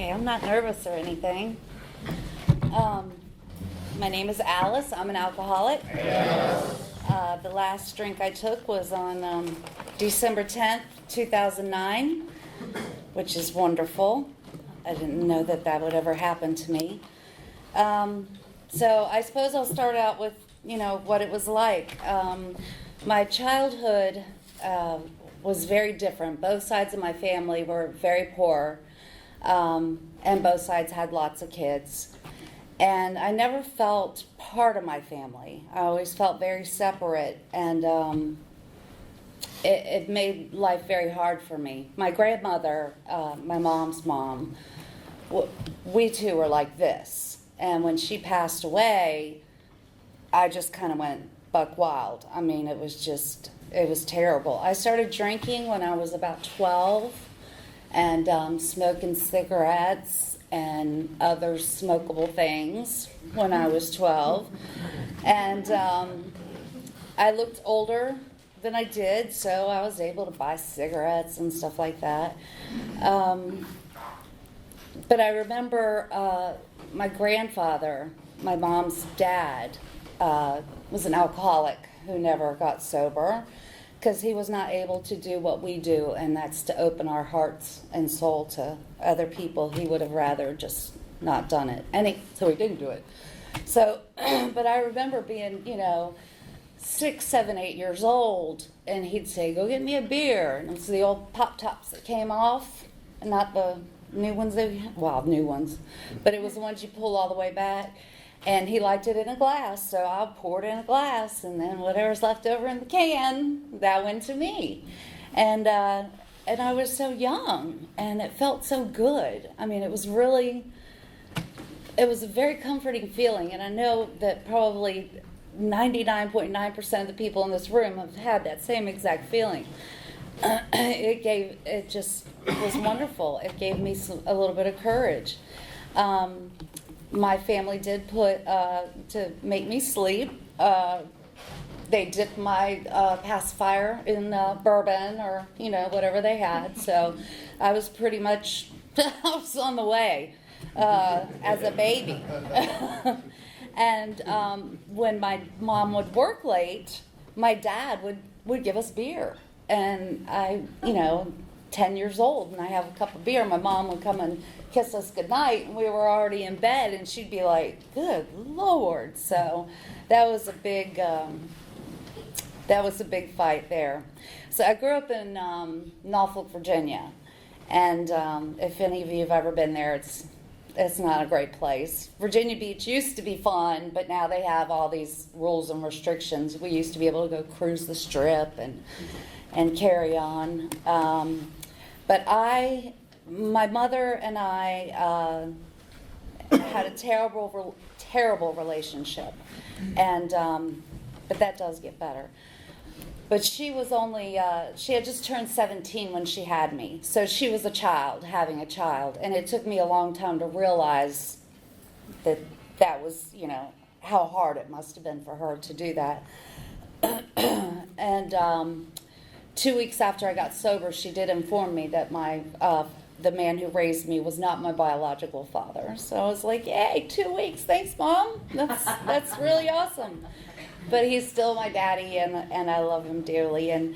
Okay, I'm not nervous or anything. My name is Alice. I'm an alcoholic. The last drink I took was on December 10th, 2009, which is wonderful. I didn't know that that would ever happen to me. So I suppose I'll start out with, what it was like. My childhood was very different. Both sides of my family were very poor, and both sides had lots of kids. And I never felt part of my family. I always felt very separate, and it made life very hard for me. My grandmother, my mom's mom, we two were like this. And when she passed away, I just kind of went buck wild. I mean, it was terrible. I started drinking when I was about 12 and smoking cigarettes and other smokable things when I was 12. And I looked older than I did, so I was able to buy cigarettes and stuff like that. But I remember my grandfather, my mom's dad, was an alcoholic who never got sober because he was not able to do what we do, and that's to open our hearts and soul to other people. He would have rather just not done it, so he didn't do it. So, but I remember being, 6, 7, 8 years old, and he'd say, "Go get me a beer," and it's the old pop tops that came off, and not the new ones new ones, but it was the ones you pull all the way back. And he liked it in a glass, so I poured it in a glass, and then whatever's left over in the can, that went to me. And I was so young, and it felt so good. I mean, it was a very comforting feeling, and I know that probably 99.9% of the people in this room have had that same exact feeling. It just was wonderful. It gave me a little bit of courage. My family did put, to make me sleep, they dipped my pacifier in bourbon or, whatever they had. So I was pretty much, I was on the way as a baby. And when my mom would work late, my dad would give us beer. And I, 10 years old, and I have a cup of beer. My mom would come and kiss us goodnight, and we were already in bed, and she'd be like, "Good Lord!" So that was a big fight there. So I grew up in Norfolk, Virginia, and if any of you have ever been there, it's not a great place. Virginia Beach used to be fun, but now they have all these rules and restrictions. We used to be able to go cruise the Strip and carry on. But my mother and I had a terrible relationship, and but that does get better. But she was she had just turned 17 when she had me, so she was a child having a child, and it took me a long time to realize that was, how hard it must have been for her to do that. And 2 weeks after I got sober, she did inform me that the man who raised me was not my biological father. So I was like, "Yay, 2 weeks! Thanks, Mom. That's really awesome." But he's still my daddy, and I love him dearly. And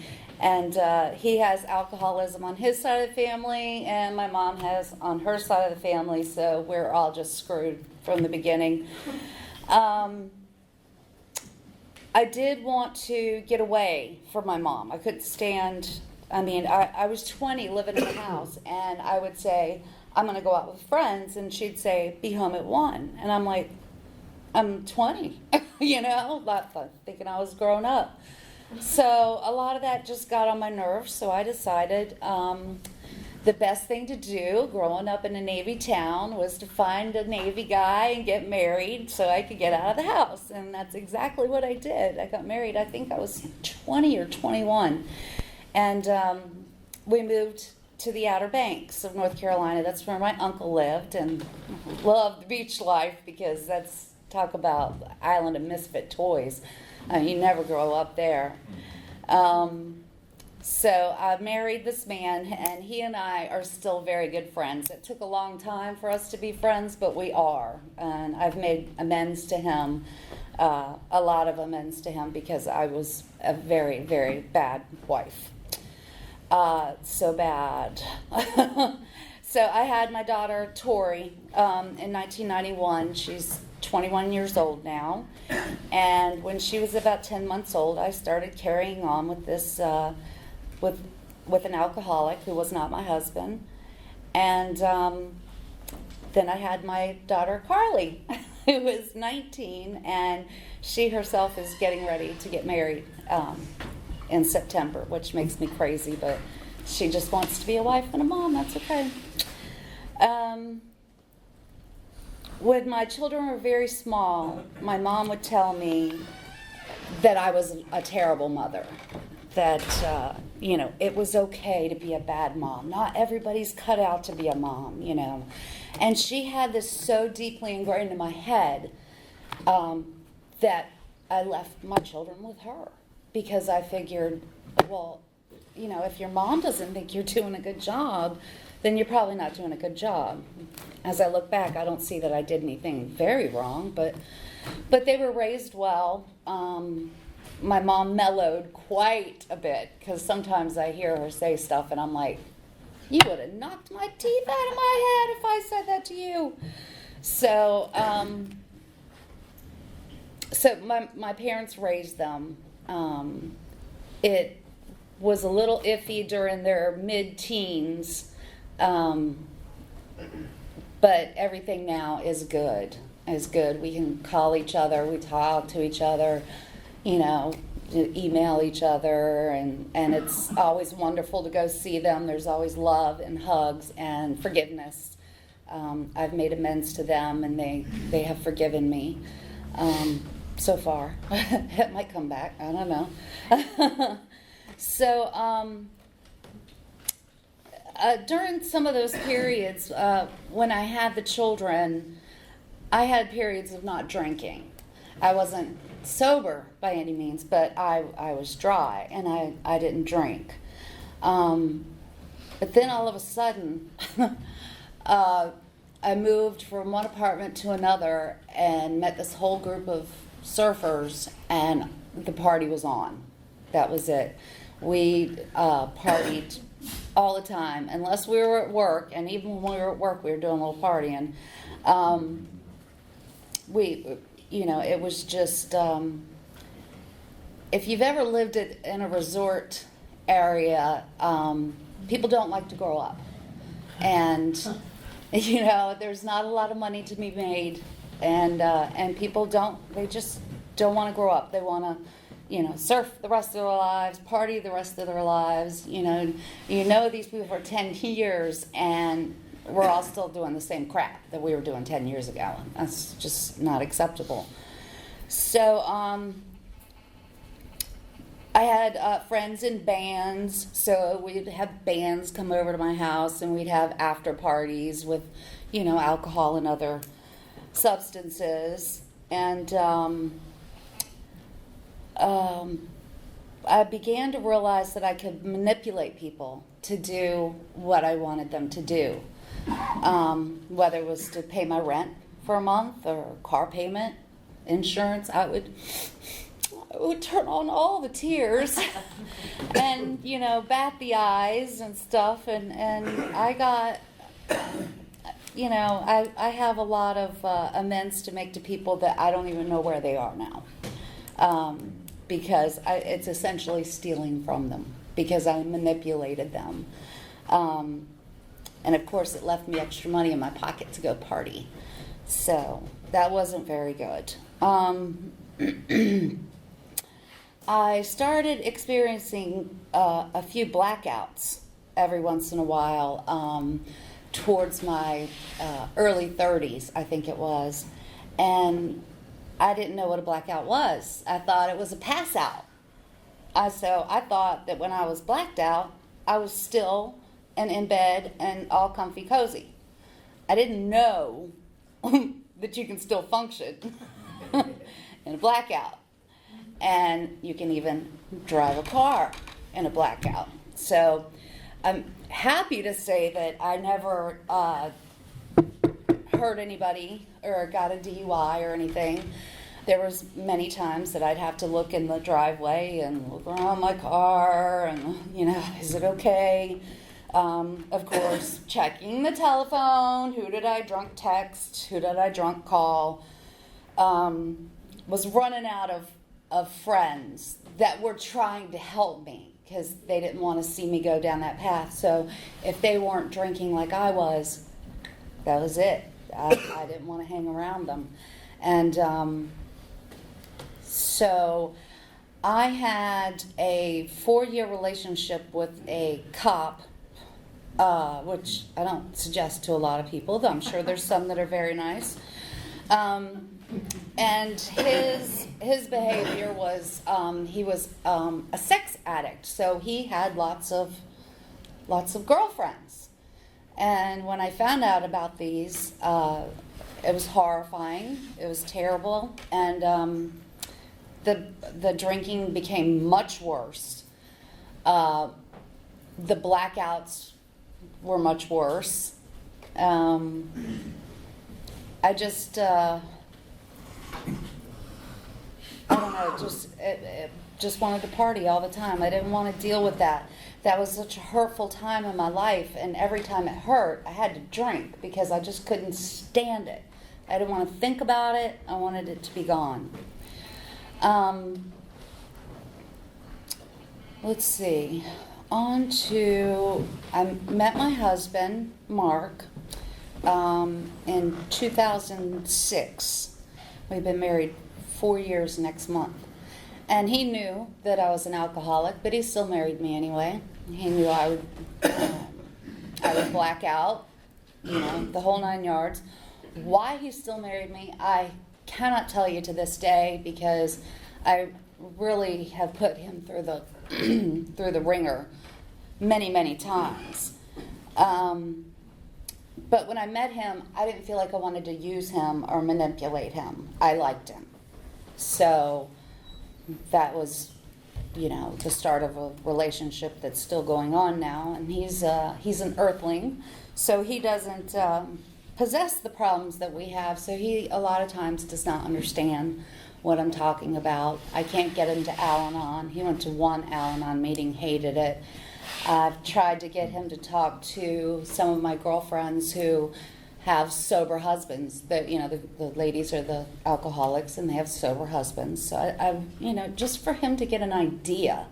he has alcoholism on his side of the family, and my mom has on her side of the family. So we're all just screwed from the beginning. I did want to get away from my mom. I couldn't stand, I was 20 living in the house, and I would say, "I'm going to go out with friends," and she'd say, "Be home at 1." And I'm like, I'm 20, thinking I was grown up. So a lot of that just got on my nerves, so I decided the best thing to do growing up in a Navy town was to find a Navy guy and get married so I could get out of the house. And that's exactly what I did. I got married, I think I was 20 or 21. And we moved to the Outer Banks of North Carolina. That's where my uncle lived, and loved the beach life because talk about island of misfit toys. You never grow up there. So I married this man, and he and I are still very good friends. It took a long time for us to be friends, but we are. And I've made amends to him, a lot of amends to him, because I was a very, very bad wife. So bad. So I had my daughter, Tori, in 1991. She's 21 years old now. And when she was about 10 months old, I started carrying on with this, with an alcoholic who was not my husband. And then I had my daughter, Carly, who was 19, and she herself is getting ready to get married in September, which makes me crazy, but she just wants to be a wife and a mom. That's okay. When my children were very small, my mom would tell me that I was a terrible mother, that, it was okay to be a bad mom. Not everybody's cut out to be a mom, And she had this so deeply ingrained in my head that I left my children with her, because I figured, well, if your mom doesn't think you're doing a good job, then you're probably not doing a good job. As I look back, I don't see that I did anything very wrong, but they were raised well. My mom mellowed quite a bit, because sometimes I hear her say stuff and I'm like, you would have knocked my teeth out of my head if I said that to you. So, my parents raised them. It was a little iffy during their mid-teens, but everything now is good. We can call each other, we talk to each other, email each other, and it's always wonderful to go see them. There's always love and hugs and forgiveness. I've made amends to them, and they have forgiven me so far. It might come back, I don't know. So during some of those periods, when I had the children, I had periods of not drinking. I wasn't sober by any means, but I was dry, and I didn't drink. But then all of a sudden, I moved from one apartment to another and met this whole group of surfers, and the party was on. That was it. We partied all the time, unless we were at work, and even when we were at work, we were doing a little partying. It was just, if you've ever lived in a resort area, people don't like to grow up. And, there's not a lot of money to be made, and people they just don't want to grow up. They want to, surf the rest of their lives, party the rest of their lives. These people for 10 years, and we're all still doing the same crap that we were doing 10 years ago. That's just not acceptable. So I had friends in bands, so we'd have bands come over to my house, and we'd have after parties with, alcohol and other substances. And I began to realize that I could manipulate people to do what I wanted them to do, whether it was to pay my rent for a month or car payment, insurance. I would turn on all the tears and, bat the eyes and stuff. And I got, I have a lot of amends to make to people that I don't even know where they are now. Because it's essentially stealing from them, because I manipulated them. And of course it left me extra money in my pocket to go party. So that wasn't very good. I started experiencing a few blackouts every once in a while towards my early 30s, I think it was. And I didn't know what a blackout was. I thought it was a pass out. So I thought that when I was blacked out, I was still and in bed and all comfy cozy. I didn't know that you can still function in a blackout. And you can even drive a car in a blackout. So I'm happy to say that I never hurt anybody or got a DUI or anything. There was many times that I'd have to look in the driveway and look around my car and, is it okay? Of course, checking the telephone, who did I drunk text, who did I drunk call, was running out of friends that were trying to help me because they didn't want to see me go down that path. So if they weren't drinking like I was, that was it. I didn't want to hang around them. And so I had a 4-year relationship with a cop, which I don't suggest to a lot of people, though I'm sure there's some that are very nice. And his behavior was he was a sex addict, so he had lots of girlfriends. And when I found out about these, it was horrifying. It was terrible, and the drinking became much worse. The blackouts were much worse. I just, I don't know, just wanted to party all the time. I didn't want to deal with that. That was such a hurtful time in my life, and every time it hurt, I had to drink because I just couldn't stand it. I didn't want to think about it. I wanted it to be gone. Let's see. I met my husband, Mark, in 2006. We've been married 4 years next month. And he knew that I was an alcoholic, but he still married me anyway. He knew I would black out, the whole 9 yards. Why he still married me, I cannot tell you to this day, because I really have put him through the through the ringer many, many times. But when I met him, I didn't feel like I wanted to use him or manipulate him. I liked him. So that was, the start of a relationship that's still going on now. And he's an earthling, so he doesn't possess the problems that we have. So he, a lot of times, does not understand what I'm talking about. I can't get him to Al-Anon. He went to one Al-Anon meeting, hated it. I've tried to get him to talk to some of my girlfriends who have sober husbands. The ladies are the alcoholics, and they have sober husbands. So I just for him to get an idea.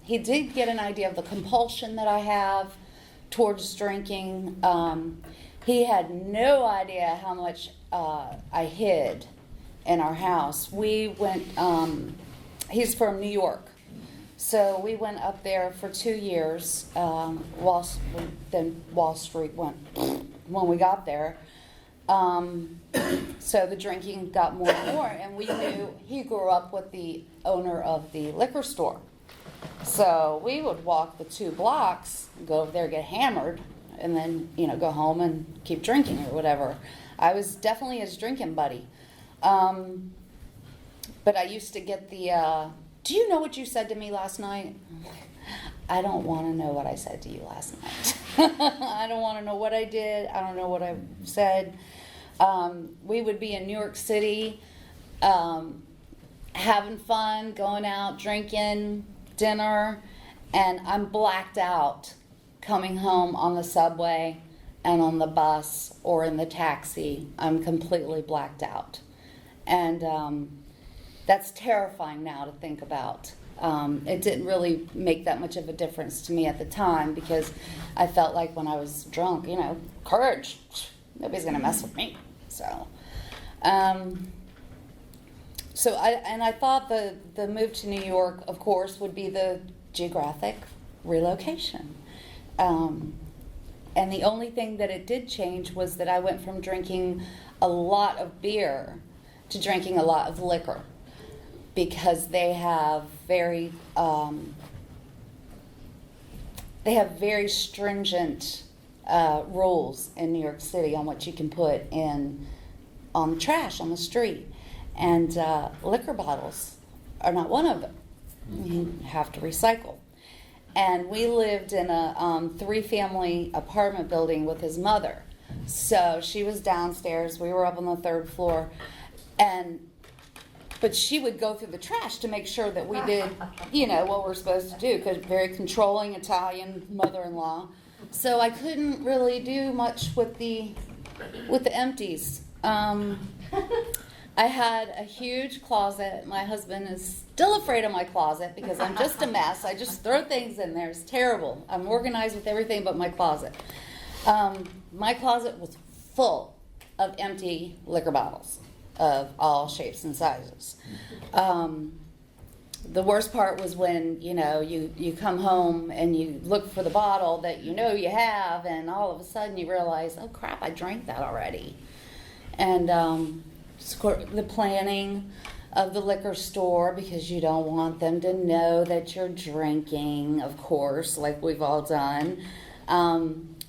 He did get an idea of the compulsion that I have towards drinking. He had no idea how much I hid in our house. We went, he's from New York. So we went up there for 2 years. Then Wall Street went when we got there. So the drinking got more and more, and we knew he grew up with the owner of the liquor store. So we would walk the 2 blocks, go over there, get hammered, and then go home and keep drinking or whatever. I was definitely his drinking buddy. But I used to get the, do you know what you said to me last night? I don't want to know what I said to you last night. I don't want to know what I did. I don't know what I said. We would be in New York City, having fun, going out, drinking, dinner, and I'm blacked out coming home on the subway and on the bus or in the taxi. I'm completely blacked out. And that's terrifying now to think about. It didn't really make that much of a difference to me at the time, because I felt like when I was drunk, courage, nobody's going to mess with me. So I thought the move to New York, of course, would be the geographic relocation. And the only thing that it did change was that I went from drinking a lot of beer to drinking a lot of liquor, because they have very stringent rules in New York City on what you can put in on the trash on the street, and liquor bottles are not one of them. You have to recycle. And we lived in a 3-family apartment building with his mother. So she was downstairs, we were up on the 3rd floor, but she would go through the trash to make sure that we did, what we're supposed to do, because very controlling Italian mother-in-law. So I couldn't really do much with the empties. I had a huge closet. My husband is still afraid of my closet because I'm just a mess. I just throw things in there. It's terrible. I'm organized with everything but my closet. My closet was full of empty liquor bottles of all shapes and sizes. The worst part was when, you come home and you look for the bottle that you have, and all of a sudden you realize, oh crap, I drank that already. And the planning of the liquor store, because you don't want them to know that you're drinking, of course, like we've all done.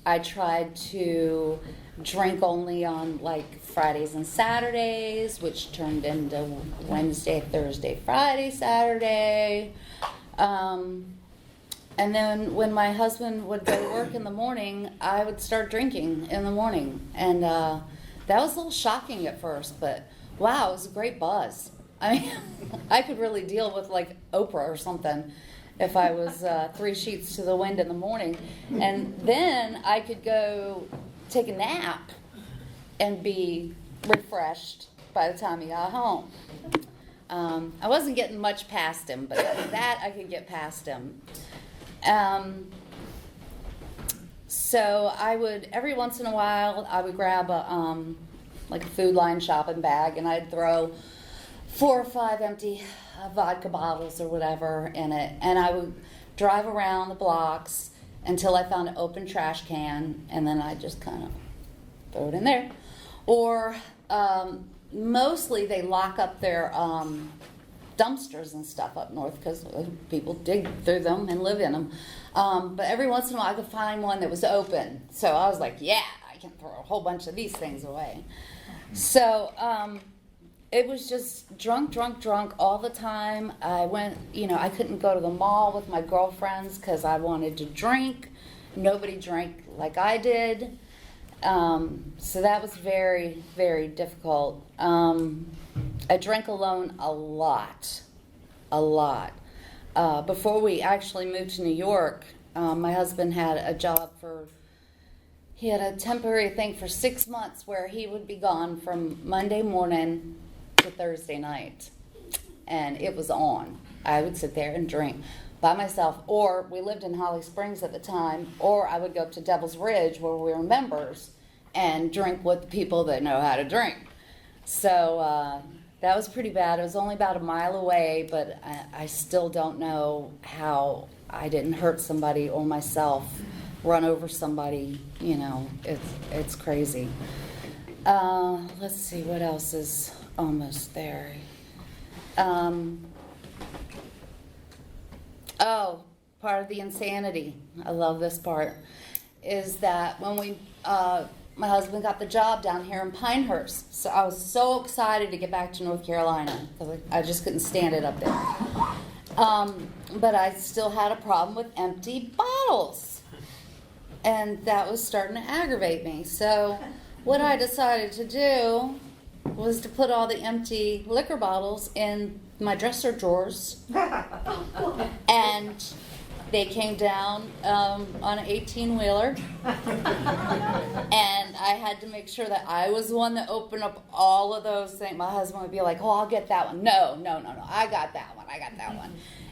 I tried to drink only on like Fridays and Saturdays, which turned into Wednesday, Thursday, Friday, Saturday. And then when my husband would go to work in the morning, I would start drinking in the morning. And that was a little shocking at first, but wow, it was a great buzz. I mean, I could really deal with like Oprah or something if I was 3 sheets to the wind in the morning. And then I could go take a nap and be refreshed by the time he got home. I wasn't getting much past him, but that I could get past him. So I would, every once in a while, I would grab a Food Line shopping bag, and I'd throw 4 or 5 empty vodka bottles or whatever in it, and I would drive around the blocks until I found an open trash can, and then I just kind of throw it in there. Or mostly they lock up their dumpsters and stuff up north because people dig through them and live in them. But every once in a while I could find one that was open. So I was like, yeah, I can throw a whole bunch of these things away. So it was just drunk all the time. I went, I couldn't go to the mall with my girlfriends because I wanted to drink. Nobody drank like I did. So that was very, very difficult. I drank alone a lot. Before we actually moved to New York, my husband had a job he had a temporary thing for 6 months where he would be gone from Monday morning to Thursday night. And it was on. I would sit there and drink by myself, or we lived in Holly Springs at the time, or I would go up to Devil's Ridge where we were members and drink with the people that know how to drink. So that was pretty bad. It was only about a mile away, but I still don't know how I didn't hurt somebody or myself, run over somebody. It's crazy. Let's see what else is almost there. Part of the insanity, I love this part, is that when my husband got the job down here in Pinehurst, so I was so excited to get back to North Carolina because I just couldn't stand it up there. But I still had a problem with empty bottles, and that was starting to aggravate me. So what I decided to do was to put all the empty liquor bottles in my dresser drawers, and they came down on an 18-wheeler, and I had to make sure that I was the one that opened up all of those things. My husband would be like, I'll get that one. No, I got that one.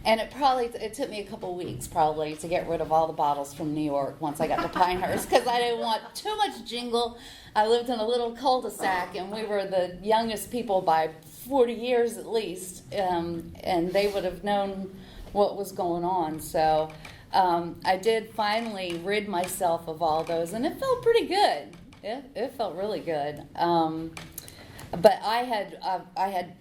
And it took me a couple weeks probably to get rid of all the bottles from New York once I got to Pinehurst, because I didn't want too much jingle. I lived in a little cul-de-sac, and we were the youngest people by 40 years at least, and they would have known what was going on. So I did finally rid myself of all those, and it felt pretty good. It felt really good. But I had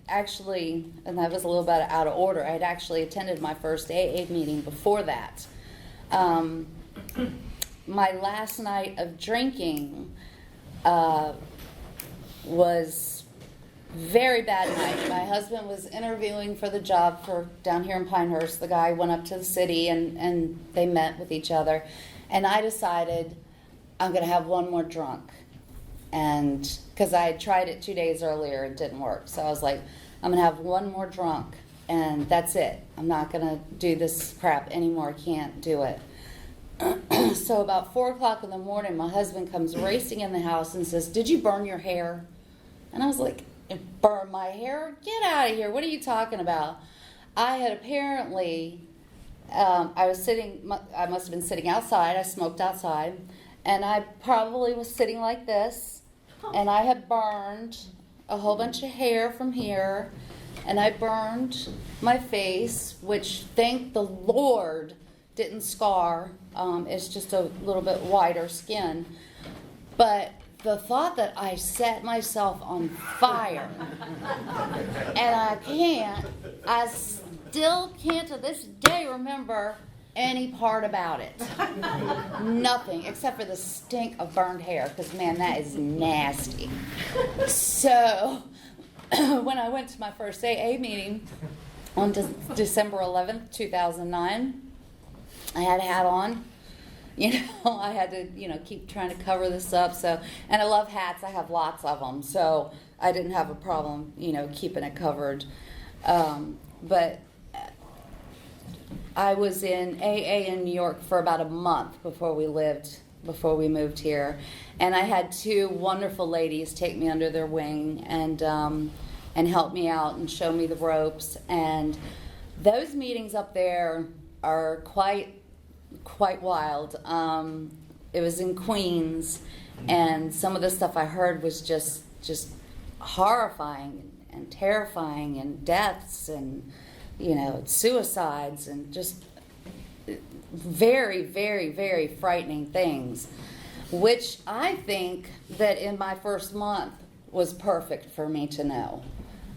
actually, and that was a little bit out of order, I had actually attended my first AA meeting before that. My last night of drinking was Very bad night. My husband was interviewing for the job for down here in Pinehurst. The guy went up to the city and they met with each other. And I decided I'm going to have one more drunk. And because I had tried it 2 days earlier, it didn't work. So I was like, I'm going to have one more drunk and that's it. I'm not going to do this crap anymore. I can't do it. So about 4 o'clock in the morning, my husband comes racing in the house and says, "Did you burn your hair?" And I was like, "Burn my hair? Get out of here. What are you talking about?" I had apparently, I must have been sitting outside. I smoked outside. And I probably was sitting like this. And I had burned a whole bunch of hair from here. And I burned my face, which, thank the Lord, didn't scar. It's just a little bit whiter skin. But the thought that I set myself on fire, and I still can't to this day remember any part about it. Nothing, except for the stink of burned hair, because, man, that is nasty. So when I went to my first AA meeting on December 11th, 2009, I had a hat on. I had to, keep trying to cover this up. So, and I love hats. I have lots of them. So I didn't have a problem, keeping it covered. But I was in AA in New York for about a month before we moved here. And I had 2 wonderful ladies take me under their wing and help me out and show me the ropes. And those meetings up there are quite wild. It was in Queens, and some of the stuff I heard was just horrifying and terrifying, and deaths and suicides and just very, very, very frightening things, which I think that in my first month was perfect for me to know.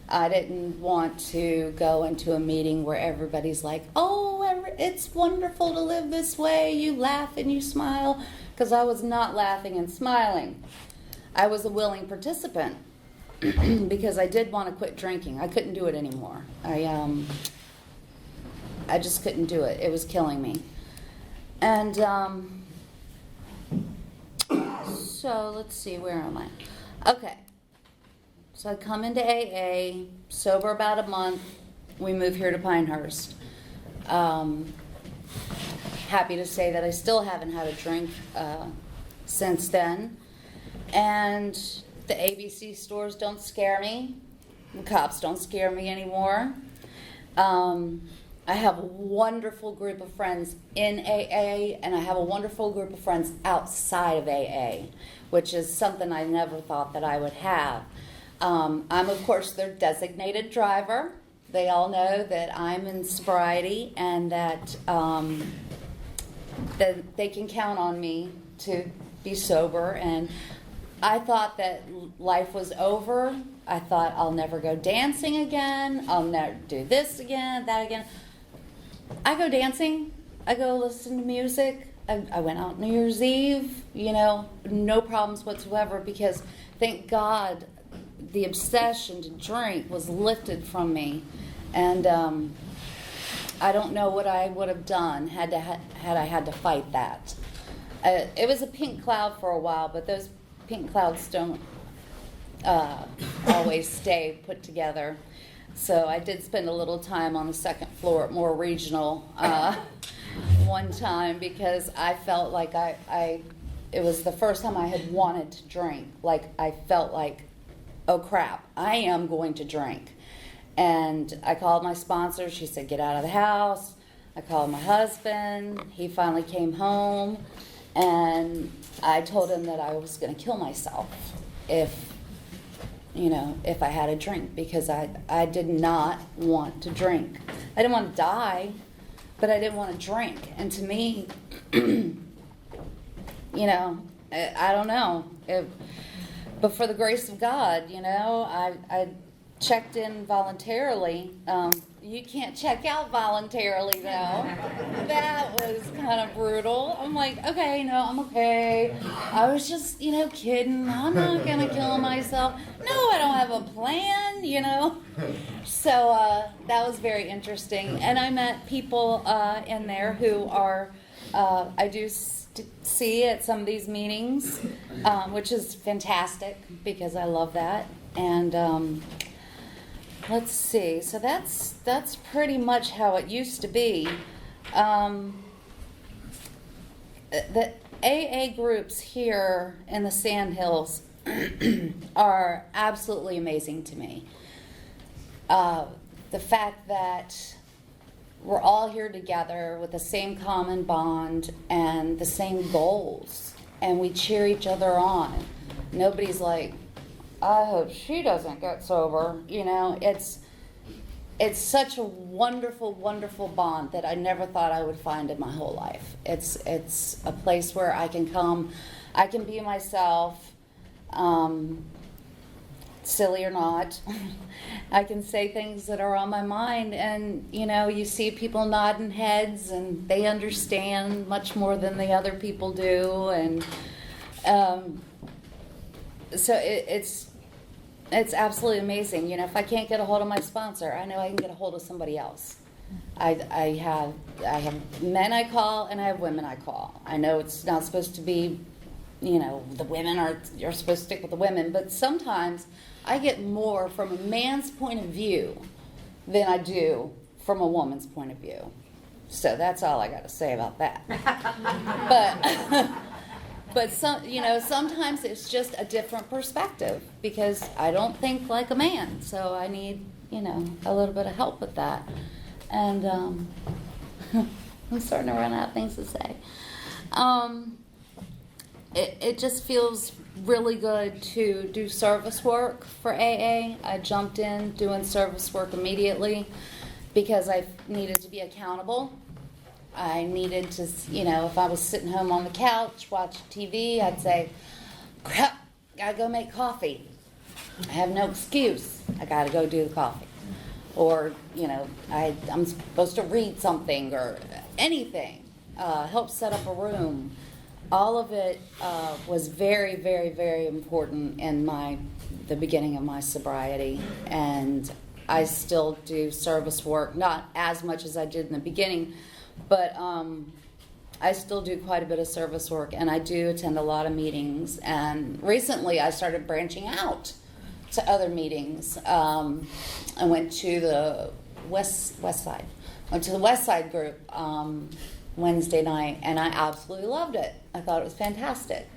I didn't want to go into a meeting where everybody's like, "Oh, it's wonderful to live this way. You laugh and you smile," because I was not laughing and smiling. I was a willing participant because I did want to quit drinking. I couldn't do it anymore. I just couldn't do it. It was killing me. And so let's see, where am I? Okay. So I come into AA, sober about a month. We move here to Pinehurst. Happy to say that I still haven't had a drink since then. And the ABC stores don't scare me. The cops don't scare me anymore. I have a wonderful group of friends in AA, and I have a wonderful group of friends outside of AA, which is something I never thought that I would have. I'm, of course, their designated driver. They all know that I'm in sobriety and that they can count on me to be sober. And I thought that life was over. I thought I'll never go dancing again. I'll never do this again, that again. I go dancing. I go listen to music. I went out New Year's Eve, no problems whatsoever, because thank God the obsession to drink was lifted from me. And I don't know what I would have done had I had to fight that. It was a pink cloud for a while, but those pink clouds don't always stay put together. So I did spend a little time on the second floor at More Regional one time, because I felt like it was the first time I had wanted to drink. Like I felt like, oh crap, I am going to drink. And I called my sponsor. She said, "Get out of the house." I called my husband. He finally came home, and I told him that I was going to kill myself if I had a drink, because I did not want to drink. I didn't want to die, but I didn't want to drink. And to me, I don't know. But for the grace of God, I checked in voluntarily. You can't check out voluntarily, though. That was kind of brutal. I'm like, okay, no, I'm okay. I was just, kidding. I'm not going to kill myself. No, I don't have a plan. So that was very interesting. And I met people in there who are, I do see at some of these meetings, which is fantastic because I love that. And let's see. So that's pretty much how it used to be. The AA groups here in the Sandhills are absolutely amazing to me. The fact that we're all here together with the same common bond and the same goals, and we cheer each other on. Nobody's like, I hope she doesn't get sober. It's such a wonderful, wonderful bond that I never thought I would find in my whole life. It's a place where I can come, I can be myself, silly or not. I can say things that are on my mind, and you see people nodding heads, and they understand much more than the other people do, and so it's absolutely amazing. If I can't get a hold of my sponsor, I know I can get a hold of somebody else. I have men I call, and I have women I call. I know it's not supposed to be, the women you're supposed to stick with the women, but sometimes I get more from a man's point of view than I do from a woman's point of view. So that's all I got to say about that. But sometimes it's just a different perspective because I don't think like a man, so I need, a little bit of help with that. And I'm starting to run out of things to say. It just feels really good to do service work for AA. I jumped in doing service work immediately because I needed to be accountable. I needed to, if I was sitting home on the couch watching TV, I'd say, crap, gotta go make coffee. I have no excuse. I gotta go do the coffee. Or, I'm supposed to read something or anything, help set up a room. All of it was very, very, very important in the beginning of my sobriety. And I still do service work, not as much as I did in the beginning, but I still do quite a bit of service work, and I do attend a lot of meetings. And recently I started branching out to other meetings. I went to the West Side. Went to the West Side group Wednesday night, and I absolutely loved it. I thought it was fantastic.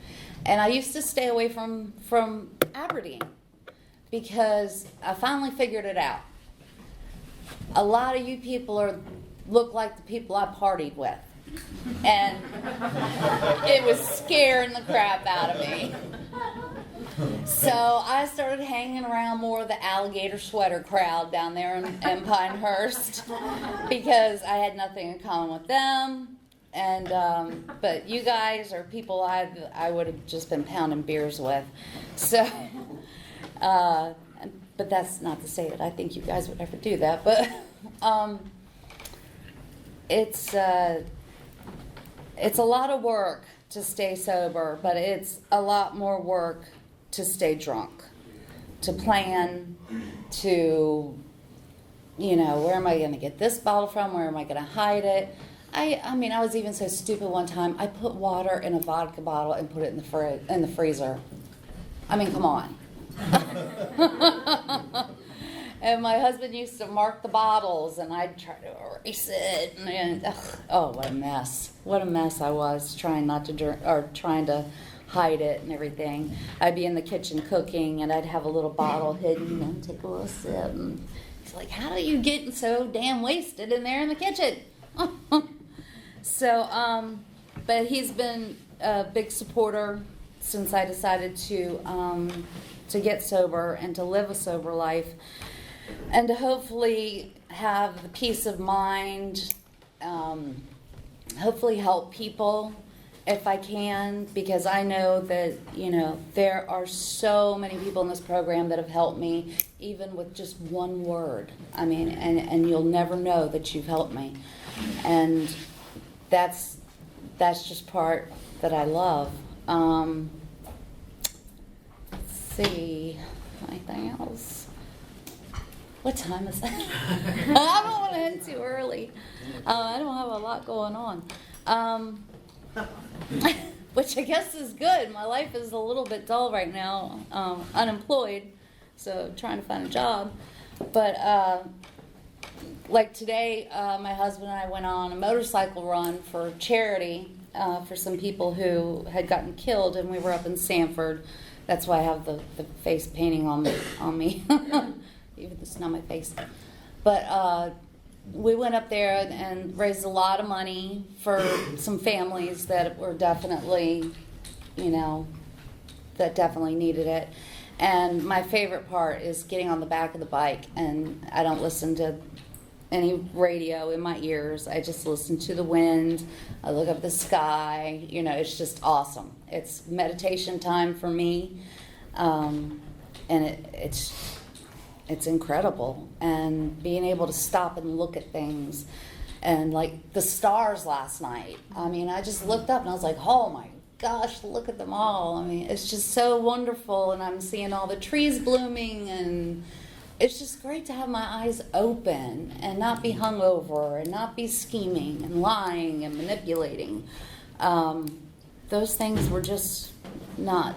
And I used to stay away from Aberdeen because I finally figured it out. A lot of you people look like the people I partied with. And it was scaring the crap out of me. So I started hanging around more of the alligator sweater crowd down there in Pinehurst because I had nothing in common with them. And but you guys are people I would have just been pounding beers with. So, but that's not to say that I think you guys would ever do that. But it's a lot of work to stay sober, but it's a lot more work to stay drunk, to plan, to, where am I going to get this bottle from? Where am I going to hide it? I mean, I was even so stupid one time. I put water in a vodka bottle and put it in the freezer. I mean, come on. And my husband used to mark the bottles, and I'd try to erase it. And what a mess! What a mess I was trying not to drink or trying to hide it and everything. I'd be in the kitchen cooking, and I'd have a little bottle hidden and take a little sip. And it's like, how do you get so damn wasted in there in the kitchen? So, but he's been a big supporter since I decided to get sober and to live a sober life, and to hopefully have the peace of mind, hopefully help people if I can, because I know that, there are so many people in this program that have helped me, even with just one word. I mean, and you'll never know that you've helped me. And that's that's just part that I love. Let's see, anything else? What time is it? I don't want to end too early. I don't have a lot going on. Which I guess is good. My life is a little bit dull right now. Unemployed, so trying to find a job. But like today, my husband and I went on a motorcycle run for charity for some people who had gotten killed, and we were up in Sanford. That's why I have the face painting on me. Even though it's not my face. But we went up there and raised a lot of money for some families that were definitely, that definitely needed it. And my favorite part is getting on the back of the bike, and I don't listen to any radio in my ears. I just listen to the wind. I look up at the sky. It's just awesome. It's meditation time for me, and it's incredible. And being able to stop and look at things, and like the stars last night. I just looked up and I was like, oh my gosh, look at them all. It's just so wonderful, and I'm seeing all the trees blooming, and it's just great to have my eyes open and not be hungover and not be scheming and lying and manipulating. Those things were just not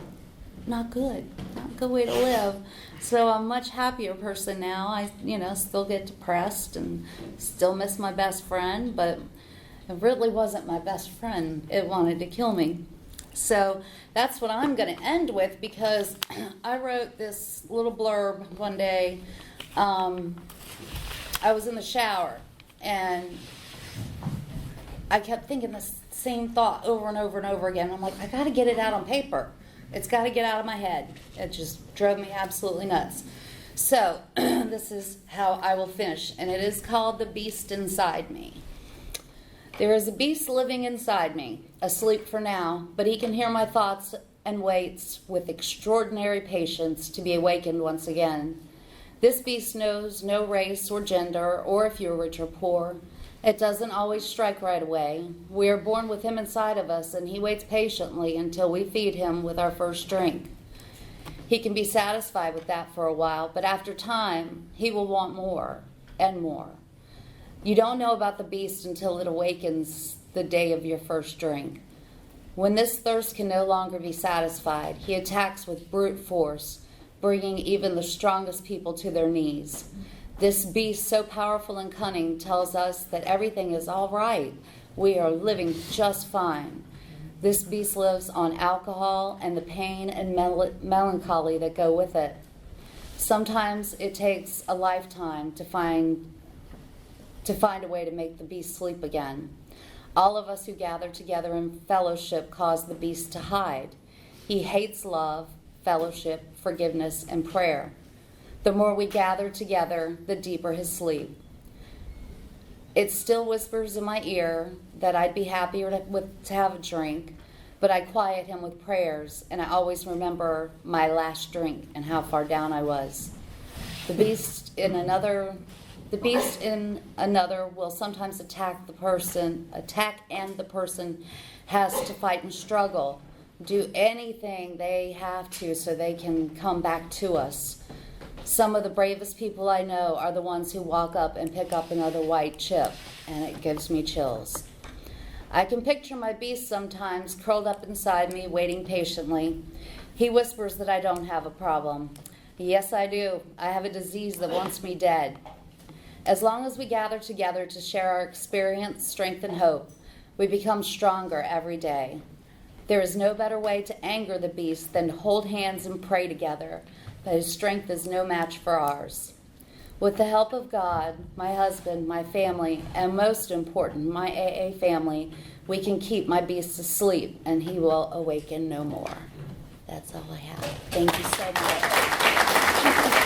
good. Not a good way to live. So I'm a much happier person now. I, still get depressed and still miss my best friend, but it really wasn't my best friend. It wanted to kill me. So that's what I'm going to end with, because I wrote this little blurb one day. I was in the shower, and I kept thinking the same thought over and over and over again. I'm like, I got to get it out on paper. It's got to get out of my head. It just drove me absolutely nuts. So this is how I will finish, and it is called The Beast Inside Me. There is a beast living inside me, asleep for now, but he can hear my thoughts and waits with extraordinary patience to be awakened once again. This beast knows no race or gender, or if you're rich or poor. It doesn't always strike right away. We are born with him inside of us, and he waits patiently until we feed him with our first drink. He can be satisfied with that for a while, but after time, he will want more and more. You don't know about the beast until it awakens the day of your first drink. When this thirst can no longer be satisfied, he attacks with brute force, bringing even the strongest people to their knees. This beast, so powerful and cunning, tells us that everything is all right. We are living just fine. This beast lives on alcohol and the pain and melancholy that go with it. Sometimes it takes a lifetime to find a way to make the beast sleep again. All of us who gather together in fellowship cause the beast to hide. He hates love, fellowship, forgiveness, and prayer. The more we gather together, the deeper his sleep. It still whispers in my ear that I'd be happier to have a drink, but I quiet him with prayers, and I always remember my last drink and how far down I was. The beast in another will sometimes attack, and the person has to fight and struggle, do anything they have to so they can come back to us. Some of the bravest people I know are the ones who walk up and pick up another white chip, and it gives me chills. I can picture my beast sometimes curled up inside me, waiting patiently. He whispers that I don't have a problem. Yes, I do. I have a disease that wants me dead. As long as we gather together to share our experience, strength, and hope, we become stronger every day. There is no better way to anger the beast than to hold hands and pray together, but his strength is no match for ours. With the help of God, my husband, my family, and most important, my AA family, we can keep my beast asleep, and he will awaken no more. That's all I have. Thank you so much.